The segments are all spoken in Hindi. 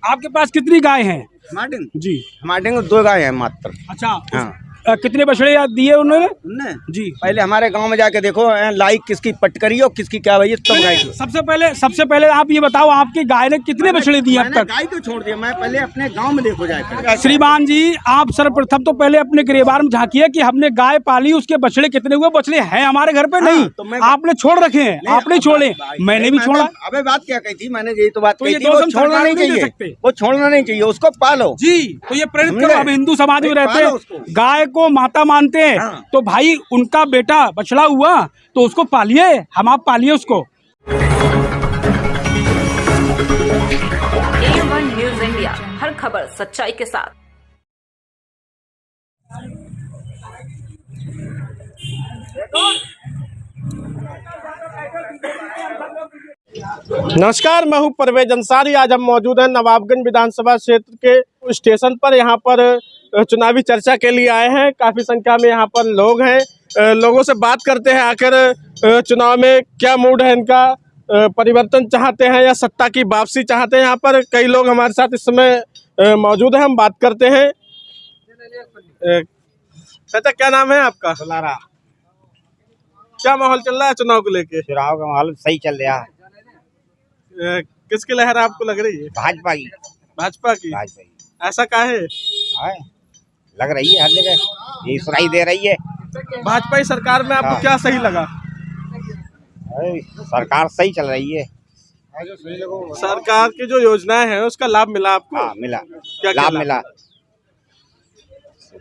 आपके पास कितनी गाय हैं? हमारे जी हमारे 2 गाय हैं मात्र। अच्छा। हाँ। कितने बछड़े याद दिए उन्होंने? उनने जी पहले हमारे गांव में जाके देखो लाइक किसकी पटकरी और किसकी क्या भैया सब गाय की। सबसे पहले आप ये बताओ, आपकी गाय ने कितने बछड़े दिए अब तक? गाय को छोड़ दिया, मैं पहले अपने गांव में देखो जाके। श्रीमान जी, आप सर्वप्रथम तो पहले अपने गिरेबान में झांकिए कि हमने गाय पाली, उसके बछड़े कितने हुए? बछड़े हैं हमारे घर पे? नहीं तो मैं आपने छोड़ रखे हैं, आपने छोड़े, मैंने भी छोड़ा। अबे बात क्या कही थी मैंने, यही तो बात कही थी, दोस्त वो हम छोड़ना सरकार नहीं को नहीं दे चाहिए, सकते। वो छोड़ना नहीं चाहिए, उसको पालो। जी, तो ये प्रेरित करो। अब हिंदू समाज में रहते पालो हैं, उसको। गाय को माता मानते हैं, हाँ। तो भाई उनका बेटा बछड़ा हुआ तो उसको पालिए, हम आप पालिए उसको। A1 न्यूज़ इंडिया, हर खबर सच्चाई के साथ। नमस्कार, मैं हूं परवेज अंसारी। आज हम मौजूद हैं नवाबगंज विधानसभा क्षेत्र के स्टेशन पर। यहां पर चुनावी चर्चा के लिए आए हैं। काफ़ी संख्या में यहां पर लोग हैं। लोगों से बात करते हैं, आखिर चुनाव में क्या मूड है इनका, परिवर्तन चाहते हैं या सत्ता की वापसी चाहते हैं। यहाँ पर कई लोग हमारे साथ इस समय मौजूद हैं, हम बात करते हैं। चाचा, क्या नाम है आपका? सलारा। क्या माहौल चल रहा है चुनाव को लेके? चुनाव का माहौल सही चल रहा है। किसकी लहर आपको लग रही है? भाजपा की। भाजपा की। भाजपा की। ऐसा काहे? लग रही है हर जगह, ये सुनाई दे रही है। भाजपा की सरकार में आपको क्या सही लगा? सरकार सही चल रही है। सरकार की जो योजनाएं हैं उसका लाभ मिला आपको? हाँ, मिला। क्या लाभ मिला।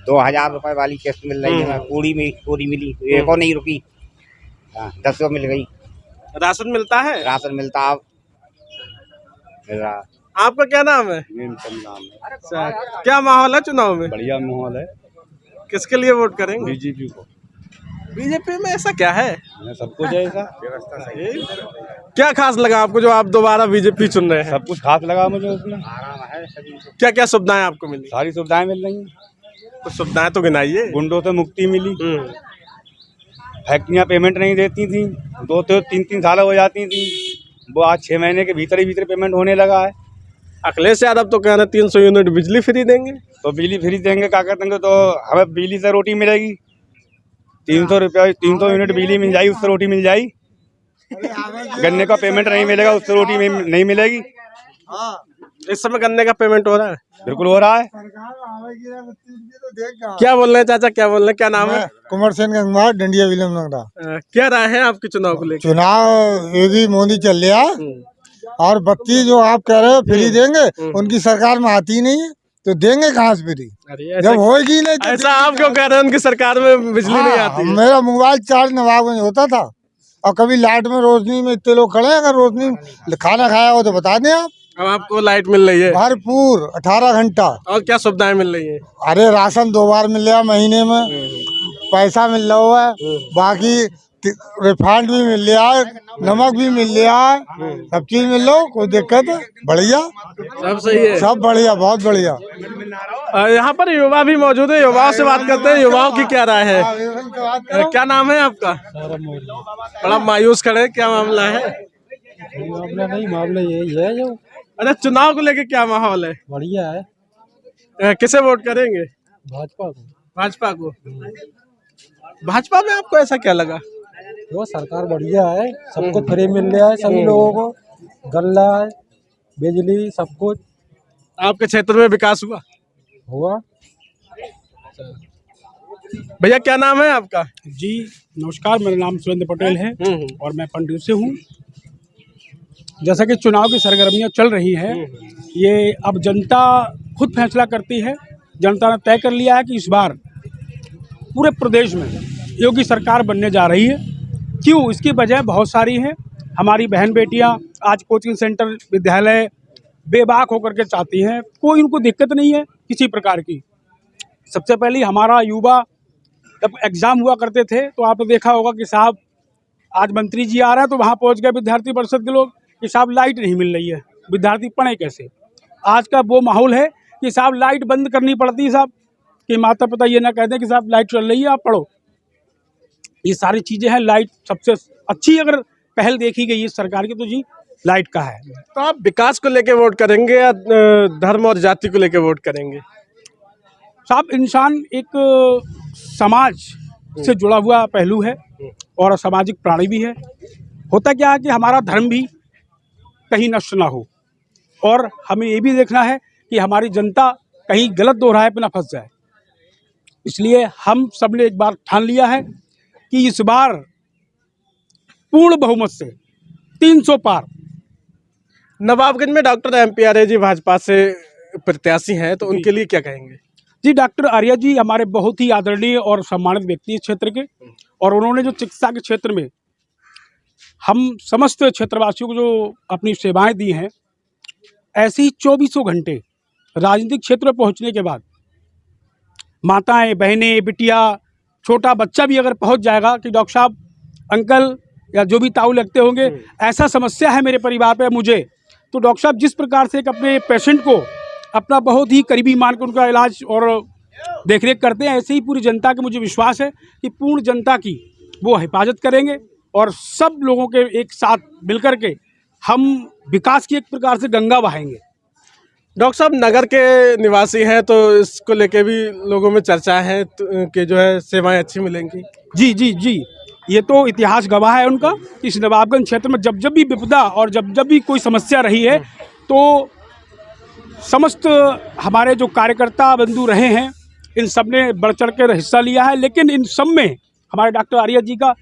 2000 रुपए वाली किस्त मिल रही है, पूरी मिली, एक और नहीं रुकी। 10 मिल गई। राशन मिलता है? राशन मिलता, अब मिल रहा। आपका क्या नाम है? नाम है। अच्छा, क्या माहौल है चुनाव में? बढ़िया माहौल है। किसके लिए वोट करेंगे? बीजेपी को। बीजेपी में ऐसा क्या है? सब कुछ है, ऐसा व्यवस्था सही है। क्या खास लगा आपको जो आप दोबारा बीजेपी चुन रहे हैं? सब कुछ खास लगा मुझे उसमें। आराम है सभी को। क्या क्या सुविधाएं आपको मिली? सारी सुविधाएं मिल रही हैं। कुछ सुविधाएं तो गिनाइए। गुंडों से मुक्ति मिली। फैक्ट्रियां पेमेंट नहीं देती थी, 2-3 साल हो जाती थी, वो आज 6 महीने के भीतर ही पेमेंट होने लगा है। अखिलेश यादव तो कह रहे 300 यूनिट बिजली फ्री देंगे। तो बिजली फ्री देंगे, क्या देंगे, तो हमें बिजली से रोटी मिलेगी। 300 रुपये, 300 यूनिट बिजली मिल जाएगी, उससे रोटी मिल जाएगी। गन्ने का पेमेंट नहीं मिलेगा, उससे रोटी नहीं मिलेगी। इस समय गन्ने का पेमेंट हो रहा है? बिल्कुल हो रहा है। क्या बोल रहे हैं चाचा, क्या बोल रहे हैं? क्या नाम है? कुमार सेन गंगवार, डंडिया विलियम नगरा। क्या राय है आपके चुनाव को लेकर? चुनाव योगी मोदी चल रहा, और बत्ती जो आप कह रहे हो फ्री देंगे, उनकी सरकार में आती नहीं है, तो देंगे कहाँ से फ्री? जब होगी नहीं तो ऐसा आप क्यों कह रहे हैं? उनकी सरकार में बिजली नहीं आती है। मेरा मोबाइल चार्ज नवाबगंज होता था, और कभी लाइट में रोशनी में इतने लोग खड़े हैं, अगर रोशनी खाना खाया हो तो बता दें आप। अब आपको लाइट मिल रही है भरपूर 18 घंटा। और क्या सुविधाएं मिल रही है? अरे राशन 2 बार मिल रहा महीने में, पैसा मिल रहा है, बाकी रिफाइंड भी मिल रहा है, नमक भी मिल रहा है, सब चीज मिल रहा है, कोई दिक्कत है? बढ़िया, सब सही है, सब बढ़िया, बहुत बढ़िया। यहाँ पर युवा भी मौजूद है, युवाओं से बात करते हैं। युवाओं की क्या राय है? क्या नाम है आपका? बड़ा मायूस खड़े, क्या मामला है? मामला नहीं, मामला यही है जो। अरे चुनाव को लेके क्या माहौल है? बढ़िया है। किसे वोट करेंगे? भाजपा को। भाजपा को। भाजपा में आपको ऐसा क्या लगा? जो सरकार बढ़िया है, सबको फ्री मिल रहा है, सभी लोगों को गल्ला है, बिजली, सब कुछ। आपके क्षेत्र में विकास हुआ? भैया, क्या नाम है आपका? जी नमस्कार, मेरा नाम सुरेंद्र पटेल है और मैं पंडूर से हूँ। जैसा कि चुनाव की सरगर्मियाँ चल रही हैं, ये अब जनता खुद फैसला करती है। जनता ने तय कर लिया है कि इस बार पूरे प्रदेश में योगी सरकार बनने जा रही है। क्यों? इसकी वजह बहुत सारी हैं। हमारी बहन बेटियां आज कोचिंग सेंटर, विद्यालय बेबाक होकर के चाहती हैं, कोई उनको दिक्कत नहीं है किसी प्रकार की। सबसे पहले हमारा युवा जब एग्ज़ाम हुआ करते थे तो आपने देखा होगा कि साहब आज मंत्री जी आ रहा है तो वहाँ पहुँच गए विद्यार्थी परिषद के लोग कि साहब लाइट नहीं मिल रही है, विद्यार्थी पढ़े कैसे? आज का वो माहौल है कि साहब लाइट बंद करनी पड़ती है साहब, कि माता पिता ये ना कहते हैं कि साहब लाइट चल रही है आप पढ़ो। ये सारी चीज़ें हैं। लाइट सबसे अच्छी अगर पहल देखी गई है सरकार की तो जी लाइट का है। तो आप विकास को लेके वोट करेंगे या धर्म और जाति को लेके वोट करेंगे? साहब, इंसान एक समाज से जुड़ा हुआ पहलू है और सामाजिक प्राणी भी है। होता क्या है कि हमारा धर्म भी कहीं नष्ट ना हो और हमें ये भी देखना है कि हमारी जनता कहीं गलत दोराहे पे ना फंस जाए। इसलिए हम सब ने एक बार ठान लिया है कि इस बार पूर्ण बहुमत से 300 पार। नवाबगंज में डॉक्टर MP आर्य जी भाजपा से प्रत्याशी हैं, तो उनके लिए क्या कहेंगे? जी, डॉक्टर आर्य जी हमारे बहुत ही आदरणीय और सम्मानित व्यक्ति हैं क्षेत्र के, और उन्होंने जो चिकित्सा के क्षेत्र में हम समस्त क्षेत्रवासियों को जो अपनी सेवाएं दी हैं, ऐसे ही 24 घंटे राजनीतिक क्षेत्र में पहुंचने के बाद माताएं, बहनें, बिटिया, छोटा बच्चा भी अगर पहुंच जाएगा कि डॉक्टर साहब, अंकल या जो भी ताऊ लगते होंगे, ऐसा समस्या है मेरे परिवार पे मुझे, तो डॉक्टर साहब जिस प्रकार से एक अपने पेशेंट को अपना बहुत ही करीबी मान कर उनका इलाज और देखरेख करते हैं, ऐसे ही पूरी जनता के मुझे विश्वास है कि पूर्ण जनता की वो हिफाजत करेंगे और सब लोगों के एक साथ मिलकर के हम विकास की एक प्रकार से गंगा बहाएंगे। डॉक्टर साहब नगर के निवासी हैं, तो इसको लेके भी लोगों में चर्चा है कि जो है सेवाएं अच्छी मिलेंगी। जी जी जी, ये तो इतिहास गवाह है उनका। इस नवाबगंज क्षेत्र में जब जब भी विपदा और जब जब भी कोई समस्या रही है, तो समस्त हमारे जो कार्यकर्ता बंधु रहे हैं, इन सब ने बढ़ चढ़ कर हिस्सा लिया है, लेकिन इन सब में हमारे डॉक्टर आर्य जी का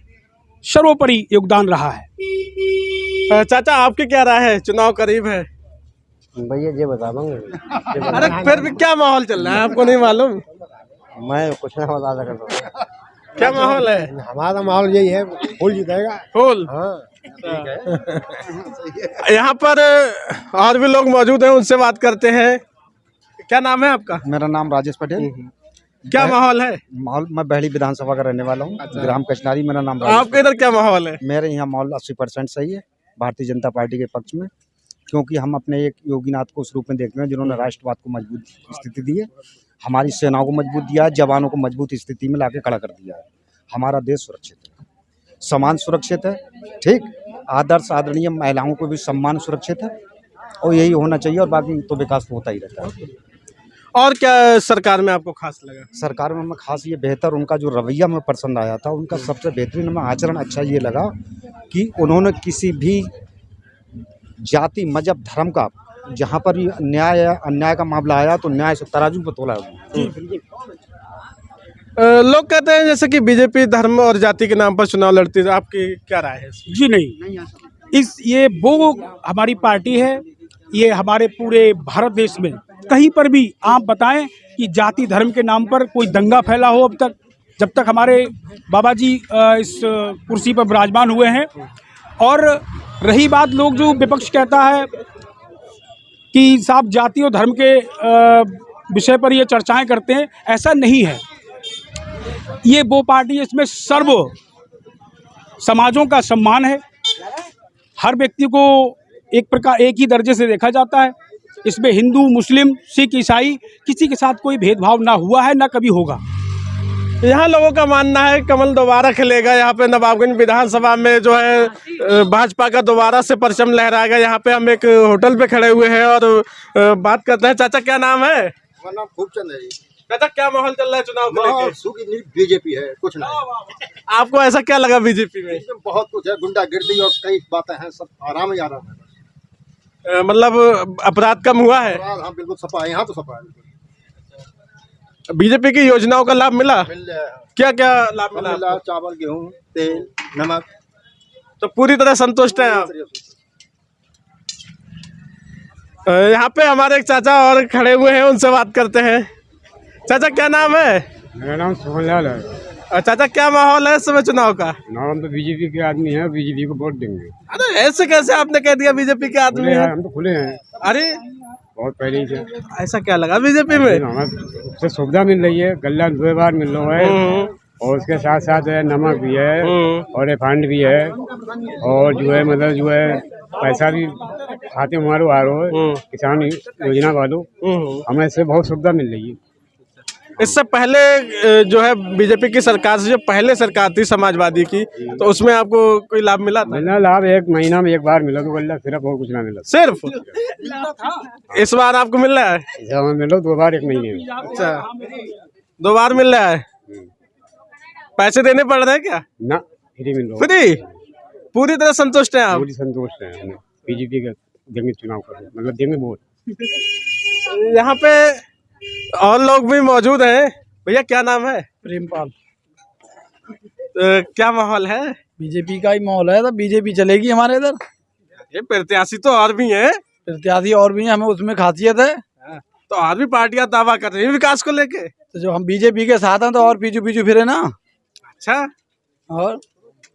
सर्वोपरि योगदान रहा है। चाचा, आपकी क्या राय है? चुनाव करीब है भैया, ये बता दूंगा। अरे फिर भी क्या माहौल चल रहा है, आपको नहीं मालूम? मैं कुछ नहीं बता सकता। क्या माहौल है? हमारा माहौल यही है, फुल जीतेगा। फुल? हाँ। यहाँ पर और भी लोग मौजूद हैं, उनसे बात करते हैं। क्या नाम है आपका? मेरा नाम राजेश पटेल। क्या माहौल है? माहौल, मैं बहली विधानसभा का रहने वाला हूँ। ग्राम कचनारी मेरा नाम। आपके इधर क्या माहौल है? मेरे यहाँ माहौल 80% सही है, भारतीय जनता पार्टी के पक्ष में, क्योंकि हम अपने एक योगीनाथ को उस रूप में देखते हैं जिन्होंने राष्ट्रवाद को मजबूत स्थिति दी है, हमारी सेनाओं को मजबूत दिया है, जवानों को मजबूत स्थिति में लाके खड़ा कर दिया है। हमारा देश सुरक्षित है, सम्मान सुरक्षित है, ठीक, आदर्श आदरणीय महिलाओं को भी सम्मान सुरक्षित है, और यही होना चाहिए, और बाकी तो विकास तो होता ही रहता है। और क्या सरकार में आपको खास लगा? सरकार में हमें खास ये बेहतर उनका जो रवैया में पसंद आया था, उनका सबसे बेहतरीन हमें आचरण अच्छा ये लगा कि उन्होंने किसी भी जाति, मजहब, धर्म का जहाँ पर भी न्याय या अन्याय का मामला आया तो न्याय से तराजू पर तोला। लोग कहते हैं जैसे कि बीजेपी धर्म और जाति के नाम पर चुनाव लड़ती है, आपकी क्या राय है? जी नहीं, ये वो हमारी पार्टी है, ये हमारे पूरे भारत देश में कहीं पर भी आप बताएं कि जाति धर्म के नाम पर कोई दंगा फैला हो अब तक, जब तक हमारे बाबा जी इस कुर्सी पर विराजमान हुए हैं। और रही बात, लोग जो विपक्ष कहता है कि साहब जाति और धर्म के विषय पर ये चर्चाएं करते हैं, ऐसा नहीं है। ये वो पार्टी है इसमें सर्व समाजों का सम्मान है, हर व्यक्ति को एक ही दर्जे से देखा जाता है। इसमें हिंदू, मुस्लिम, सिख, ईसाई किसी के साथ कोई भेदभाव ना हुआ है, ना कभी होगा। यहाँ लोगों का मानना है कमल दोबारा खिलेगा। यहाँ पे नवाबगंज विधानसभा में जो है भाजपा का दोबारा से परचम लहराएगा। यहाँ पे हम एक होटल पे खड़े हुए हैं और बात करते हैं। चाचा, क्या नाम है? मेरा नाम खूबचंद है जी। चाचा, क्या माहौल चल रहा है चुनाव को लेकर? बीजेपी है, कुछ नहीं। आपको ऐसा क्या लगा बीजेपी में? इसमें बहुत कुछ है, गुंडागिर्दी और कई बातें हैं, सब आराम ही आराम है। मतलब अपराध कम हुआ है? हाँ बिल्कुल, सपा है यहाँ तो, सपा है। बीजेपी की योजनाओं का लाभ मिला? मिल जाए। क्या क्या लाभ मिला? चावल, गेहूँ, तेल, नमक, तो पूरी तरह संतुष्ट हैं आप? यहाँ पे हमारे एक चाचा और खड़े हुए हैं, उनसे बात करते हैं। चाचा, क्या नाम है? मेरा नाम सोहनलाल है। चाचा, क्या माहौल है इस समय चुनाव का? हम तो बीजेपी के आदमी हैं, बीजेपी को वोट देंगे। अरे ऐसे कैसे आपने कह दिया बीजेपी के आदमी हैं? हम तो खुले हैं अरे बहुत पहले ही से। ऐसा क्या लगा बीजेपी में? हमें उससे सुविधा मिल रही है, गल्ला 2 बार मिल रहा है, और उसके साथ साथ नमक भी है और रिफाइंड भी है, और जो है मतलब जो है पैसा भी खाते हमारे आ रहा है, किसान योजना वालों, हमें इससे बहुत सुविधा मिल रही है। इससे पहले जो है बीजेपी की सरकार से जो पहले सरकार थी समाजवादी की, तो उसमें आपको कोई लाभ मिला था? मिलना लाभ 1 महीना में 1 बार मिला तो गल्ला, सिर्फ और कुछ ना मिला। सिर्फ इस बार आपको मिल रहा है? मिलो 2 बार 1 महीने में। अच्छा, 2 बार मिल रहा है। पैसे देने पड़ रहे हैं क्या? ना, फ्री मिल रहा है। फ्री? पूरी तरह संतुष्ट हैं आप? पूरी संतुष्ट है। हमें बीजेपी का देंगे चुनाव कर, मतलब देंगे वोट। यहाँ पे और लोग भी मौजूद हैं। भैया क्या नाम है? प्रेमपाल। क्या माहौल है? बीजेपी का ही माहौल है, तो बीजेपी चलेगी हमारे इधर। ये प्रत्याशी तो और भी हैं। प्रत्याशी और भी हैं, हमें उसमें खासियत है। तो और भी पार्टियां दावा कर रही है विकास को लेके। तो जो हम बीजेपी के साथ हैं तो और पीछू पीछू फिरे ना। अच्छा, और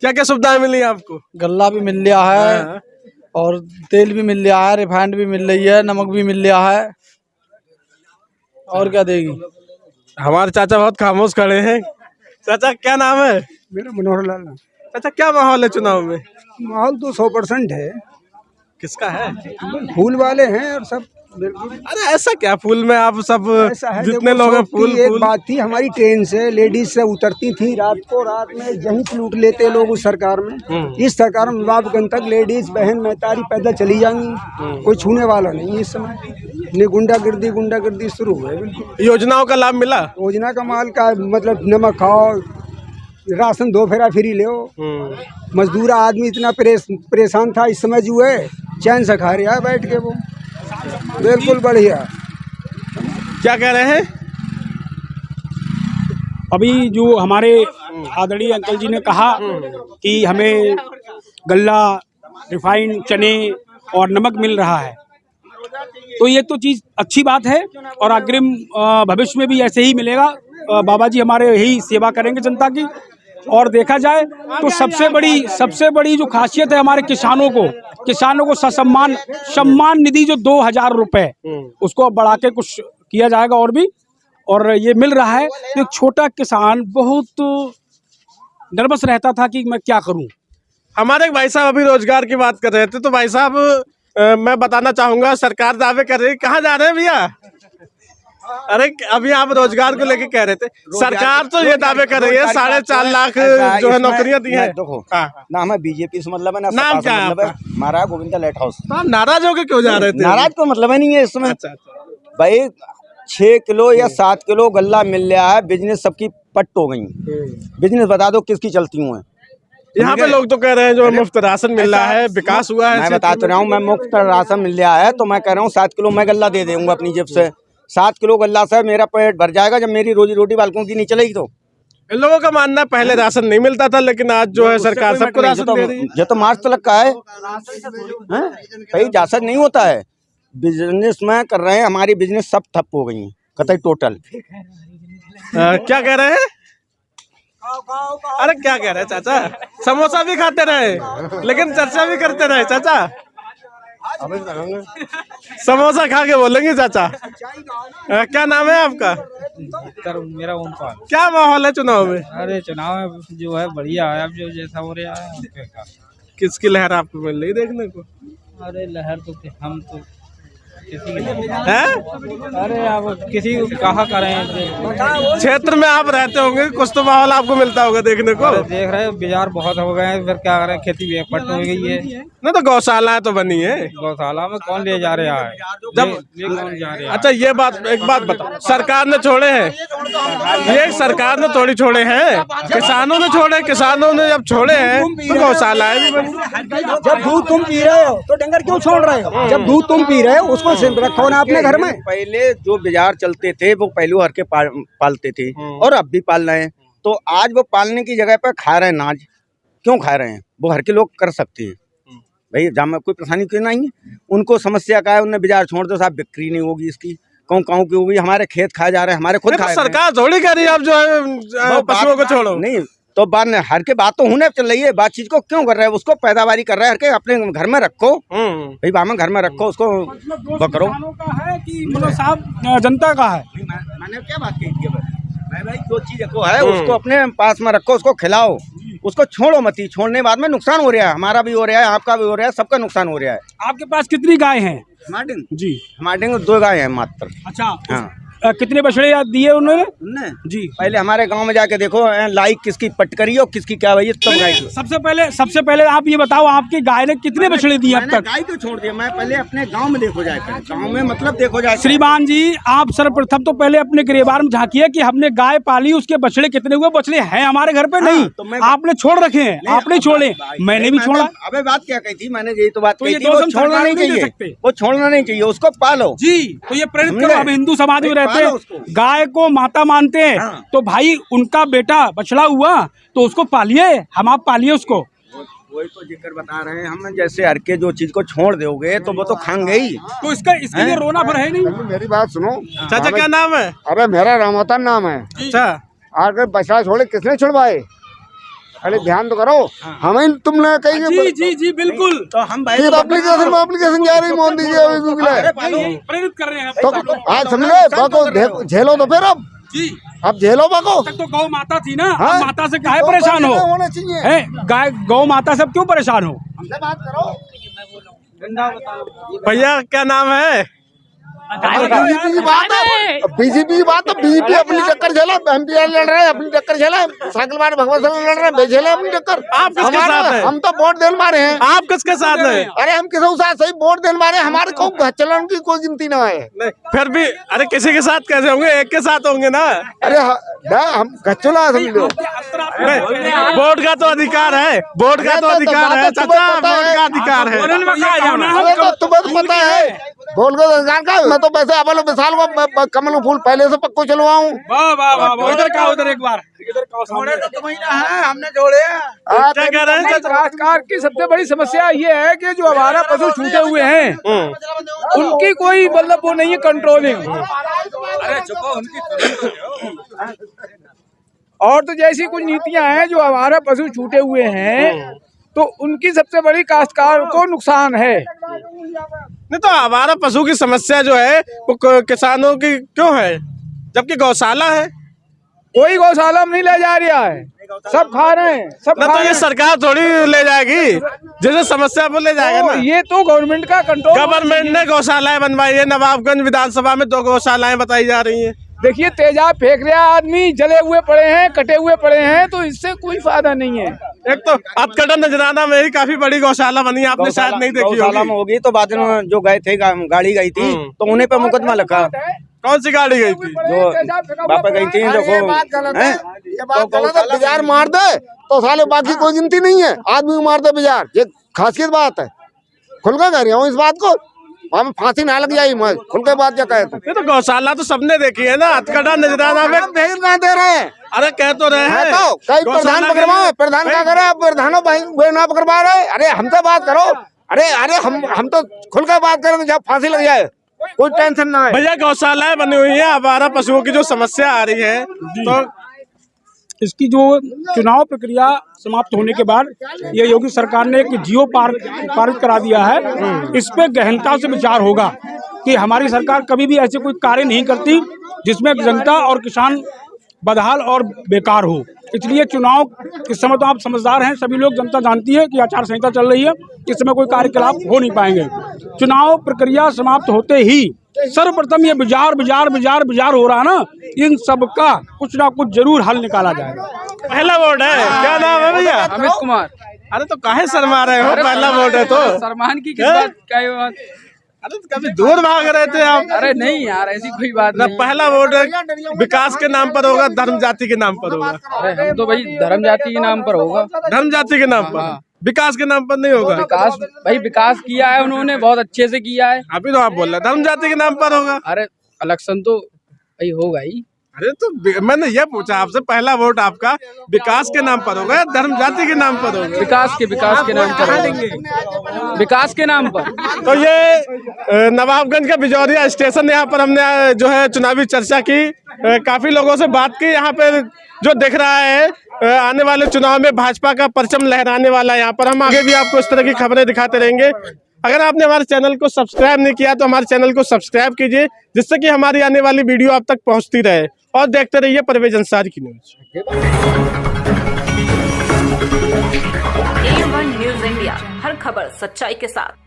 क्या क्या सुविधाएं मिली आपको? गल्ला भी मिल रहा है और तेल भी मिल रहा है, रिफाइंड भी मिल रही है, नमक भी मिल रहा है। और क्या देगी? हमारे चाचा बहुत खामोश खड़े हैं। चाचा क्या नाम है? मेरा मनोहर लाल। चाचा क्या माहौल है चुनाव में? माहौल तो 100% है। किसका है? फूल वाले हैं और सब बिल्कुल। अरे ऐसा क्या, फूल में आप सब ऐसा है, जितने देखो, लोग हैं सबकी फूल एक फूल। बात थी, हमारी ट्रेन से लेडीज से उतरती थी रात को, रात में यहीं से लूट लेते लोग उस सरकार में। इस सरकार में नवाबगंज तक लेडीज बहन महतारी पैदल चली जाएंगी, कोई छूने वाला नहीं इस समय। नहीं, गुंडागर्दी शुरू हुई है। बिल्कुल। योजनाओं का लाभ मिला? योजना का माल का मतलब नमक खाओ, राशन 2 फेरा फ्री ले। मजदूर आदमी इतना परेशान था, इस समय जो है चैन से खा रहा है बैठ के। वो बिल्कुल बढ़िया। क्या कह रहे हैं? अभी जो हमारे आदरणीय अंकल जी ने कहा कि हमें गल्ला, रिफाइंड, चने और नमक मिल रहा है, तो ये तो चीज़ अच्छी बात है और अग्रिम भविष्य में भी ऐसे ही मिलेगा। बाबा जी हमारे यही सेवा करेंगे जनता की। और देखा जाए तो सबसे बड़ी जो खासियत है हमारे किसानों को सम्मान निधि जो 2000 रुपए, उसको बढ़ा के कुछ किया जाएगा और भी, और ये मिल रहा है। एक छोटा किसान बहुत नर्वस रहता था कि मैं क्या करूं। हमारे भाई साहब अभी रोजगार की बात कर रहे थे, तो भाई साहब मैं बताना चाहूंगा, सरकार दावे कर रही है। कहाँ जा रहे हैं भैया? अरे अभी आप रोजगार को लेके कह रहे थे, सरकार तो ये दावे कर रही है 4.5 लाख जो है नौकरियां दी है। देखो ना, हमें बीजेपी से मतलब है ना, नाम क्या है आपका? हमारा गोविंदा लाइट हाउस। नाराज होके क्यों जा रहे थे? नाराज तो मतलब है नहीं है इसमें। अच्छा। भाई 6 किलो या 7 किलो गल्ला मिल रहा है, बिजनेस सबकी पट हो गई। बिजनेस बता दो किसकी चलती हुई है? यहाँ पे लोग तो कह रहे हैं जो मुफ्त राशन मिल रहा है, विकास हुआ है। मैं बता तो रहा हूँ, मैं मुफ्त राशन मिल रहा है तो मैं कह रहा हूँ 7 किलो मैं गल्ला दे दूंगा अपनी जेब से। 7 किलो गल्ला से मेरा पेट भर जाएगा, जब मेरी रोजी रोटी बालकों की नहीं चलेगी। तो इन लोगों का मानना पहले राशन नहीं मिलता था, लेकिन आज जो है सरकार सबको राशन दे रही है। ये तो मार्च तक का है भाई, जासद नहीं होता है। बिजनेस में कर रहे हैं, हमारी बिजनेस सब ठप हो गई है कतई टोटल। क्या कह रहे हैं? अरे क्या कह रहे हैं चाचा? समोसा भी खाते रहे लेकिन चर्चा भी करते रहे चाचा। समोसा खा के बोलेंगे चाचा। क्या नाम है आपका? मेरा ओमपाल। क्या माहौल है चुनाव में? अरे चुनाव में जो है बढ़िया है, अब जो जैसा हो रहा है। किसकी लहर आपको मिल रही देखने को? अरे लहर तो हम तो किसी है? अरे अब किसी को कहा करें। क्षेत्र में आप रहते होंगे, कुछ तो माहौल आपको मिलता होगा देखने को। देख रहे हैं बाजार बहुत हो गए हैं, फिर क्या करें, खेती भी पट हो गई है। नहीं तो गौशाला तो बनी है। गौशाला में कौन ले जा रहा है? जब कौन जा रहा है? अच्छा ये बात, एक बात बताओ, सरकार ने छोड़े हैं, ये सरकार ने थोड़ी छोड़े हैं, किसानों ने छोड़े। किसानों ने जब छोड़े हैं तो गौशालाएं भी बनी। जब दूध तुम पी रहे हो तो डंगर क्यों छोड़ रहे हो? जब दूध तुम पी रहे हो उसको रखो ना अपने घर में। पहले जो बाजार चलते थे वो पहलू हर के पालते थे और अब भी पाल रहे हैं। तो आज वो पालने की जगह पर खा रहे हैं नाज। क्यों खा रहे हैं? वो हर के लोग कर सकते हैं भाई, जहाँ में कोई परेशानी क्यों नहीं है। उनको समस्या का है, उन्हें बाजार छोड़ दो साहब, बिक्री नहीं होगी इसकी, कहूँ की होगी। हमारे खेत खाए जा रहे हैं, हमारे खुद खाए। सरकार थोड़ी कह रही है अब जो है पशुओं को छोड़ो। नहीं तो बात नहीं, हर के बात तो होने चल रही है। बात चीज को क्यों कर रहे हैं? उसको पैदावारी कर रहे हैं, हर के अपने घर में रखो भाई, बाहर घर में रखो उसको, वो करो। का है कि मतलब साहब जनता का है। मैंने क्या बात कही थी? भाई जो चीज को है उसको अपने पास में रखो, उसको खिलाओ, उसको छोड़ो मती। छोड़ने बाद में नुकसान हो रहा है, हमारा भी हो रहा है, आपका भी हो रहा है, सबका नुकसान हो रहा है। आपके पास कितनी गाय हैं? हमारे जी हमारे 2 गाय हैं मात्र। अच्छा। हाँ। कितने बछड़े दिए उन्होंने जी? पहले हमारे गांव में जाके देखो लाइक किसकी पटकरी और किसकी क्या भाई सब गाय की। सबसे पहले आप ये बताओ, आपकी गाय ने कितने बछड़े दिए अब तक? गाय तो छोड़ दिया, मैं पहले अपने गांव में देखो जाए, गांव में मतलब देखो जाए। श्रीमान जी, आप सर्वप्रथम तो पहले अपने गिरेबार में झांकिए कि हमने गाय पाली, उसके बछड़े कितने हुए? बछड़े हैं हमारे घर पे? नहीं, तो आपने छोड़ रखे हैं, आपने छोड़े, मैंने भी छोड़ा। अबे बात क्या कही थी मैंने, यही तो बात कही थी, वो वो छोड़ना नहीं चाहिए, वो छोड़ना नहीं चाहिए, उसको पालो जी। तो ये प्रेरित करो, हम हिंदू समाज में रहते हैं, गाय को माता मानते हैं, तो भाई उनका बेटा बछड़ा हुआ तो उसको पालिए, हम आप पालिए उसको। वही तो जिक्र बता रहे हैं हम, जैसे हर के जो चीज को छोड़ दोगे तो वो तो खाएंगे ही, तो इसके लिए रोना पर है नहीं। मेरी बात सुनो। चाचा क्या नाम है? अरे मेरा रामवतन नाम है। अच्छा, आकर बछड़ा छोड़े किसने छुड़वाए? अरे ध्यान तो करो, हमें तुमने कही जी बिल्कुल। तो हम भाई एप्लीकेशन जा रही मोदी जी प्रेरित कर रहे हैं तो आज समझे बाको झेलो तो फिर अब झेलो बाको। तक तो गौ माता थी ना, हाँ? माता से काहे परेशान हो? होना चाहिए है गाय गौ माता से क्यों परेशान हो? हमसे बात करो। भैया क्या नाम है? बीजेपी की बात है, बीजेपी की बात है। बीजेपी अपनी टक्कर झेला, एमपीआर लड़ रहे हैं अपनी टक्कर झेला, साइकिल वाले भगवत सिंह लड़ रहे हैं, झेला अपनी टक्कर। आप किसके साथ हैं? हम तो वोट देने मारे हैं। आप किसके साथ हैं? अरे हम किसी साथ सही वोट देने मारे, हमारे को चलन की कोई गिनती ना है। नहीं, फिर भी अरे किसी के साथ कैसे होंगे? एक के साथ होंगे ना। अरे हम गच्चुला समझो। वोट का तो अधिकार है, वोट का तो अधिकार है चाचा, वोट का अधिकार है। तुम्हें तो पता है वोट का अधिकार का। मैं तो पैसे अबल विशाल को कमल फूल पहले से पक्को चलवाऊं। इधर का उधर एक बार तो महीना है हमने जोड़े। क्या कह रहे हैं? राजकार की सबसे बड़ी समस्या ये है कि जो हमारा पशु छूटे हुए हैं उनकी कोई मतलब वो नहीं है कंट्रोलिंग। और तो जैसी कुछ नीतियां हैं, जो हमारा पशु छूटे हुए हैं तो उनकी सबसे बड़ी काश्तकार को नुकसान है। नहीं तो हमारा पशु की समस्या जो है वो किसानों की क्यों है, जबकि गौशाला है? कोई गौशाला में नहीं ले जा रहा है, सब खा रहे हैं, सब ना। तो ये सरकार थोड़ी ले जाएगी, जैसे समस्या वो ले जाएगा ना। ये तो गवर्नमेंट का कंट्रोल। गवर्नमेंट ने गौशालाएं बनवाई है, नवाबगंज विधानसभा में 2 गौशालाएं बताई जा रही हैं। देखिए तेजाब फेंक रहा आदमी, जले हुए पड़े हैं, कटे हुए पड़े हैं, तो इससे कोई फायदा नहीं है। एक तो अतकड़ा नजराना में ही काफी बड़ी गौशाला बनी, आपने शायद नहीं देखी होगी। तो बाद में जो गए थे गाड़ी गई थी तो उन्हें पे मुकदमा लगा। कौन सी गाड़ी गई थी? जो पापा गई थी, ये बात गलत है, ये बात गलत है। बाजार मार दे तो साले बाकी कोई गिनती नहीं है, आदमी को मार दे बाजार, ये खासियत बात है। खुल कर कह रही हूँ इस बात को, हम फांसी ना लग जाये, मैं खुल के बात क्या कहे। ये तो गौशाला तो सबने देखी है ना, अतकड़ा नजराना में भेज ना दे रहे हैं। अरे कह तो रहे हैं तो कई प्रधान पकड़वाए, प्रधान क्या करे, प्रधानों ना पकड़वा रहे। अरे हमसे बात करो। अरे हम तो खुल कर बात करेंगे, जब फांसी लग जाए कोई टेंशन ना है। भैया गौशालाएं बनी हुई है, हमारा पशुओं की जो समस्या आ रही है, तो इसकी जो चुनाव प्रक्रिया समाप्त होने के बाद ये योगी सरकार ने एक जियो पारित करा दिया है। इस पे गहनता से विचार होगा कि हमारी सरकार कभी भी ऐसे कोई कार्य नहीं करती जिसमें जनता और किसान बदहाल और बेकार हो। इसलिए चुनाव इस समय तो आप समझदार हैं, सभी लोग, जनता जानती है कि आचार संहिता चल रही है, इस समय कोई कार्यकलाप हो नहीं पाएंगे। चुनाव प्रक्रिया समाप्त होते ही सर्वप्रथम ये बाजार हो रहा है ना, इन सब का कुछ ना कुछ जरूर हल निकाला जाएगा। पहला वोट है, क्या नाम है भैया? अमित कुमार। अरे तो काहे शर्मा रहे हो? पहला वोट है तो शर्मान की किस बात का ये बात? अरे तो कभी दूर भाग रहे थे आप। अरे नहीं यार, ऐसी कोई बात ना, नहीं। पहला वोट विकास के नाम पर होगा, धर्म जाति के नाम पर होगा? अरे हम तो भाई धर्म जाति के नाम पर होगा। धर्म जाति के नाम पर, विकास के नाम पर नहीं होगा। विकास भाई विकास किया है उन्होंने, बहुत अच्छे से किया है। अभी तो आप बोल रहे धर्म जाति के नाम पर होगा। अरे इलेक्शन तो भाई होगा ही। अरे तो मैंने ये पूछा आपसे, पहला वोट आपका विकास के नाम पर होगा, धर्म जाति के नाम पर होगा? विकास के नाम पर, विकास के नाम पर। तो ये नवाबगंज का बिजौरिया स्टेशन, यहाँ पर हमने जो है चुनावी चर्चा की, काफी लोगों से बात की। यहाँ पे जो दिख रहा है आने वाले चुनाव में भाजपा का परचम लहराने वाला, यहाँ पर हम आगे भी आपको इस तरह की खबरें दिखाते रहेंगे। अगर आपने हमारे चैनल को सब्सक्राइब नहीं किया तो हमारे चैनल को सब्सक्राइब कीजिए, जिससे कि हमारी आने वाली वीडियो आप तक पहुंचती रहे, और देखते रहिए परवेज अंसारी की न्यूज। A1 न्यूज़ इंडिया, हर खबर सच्चाई के साथ।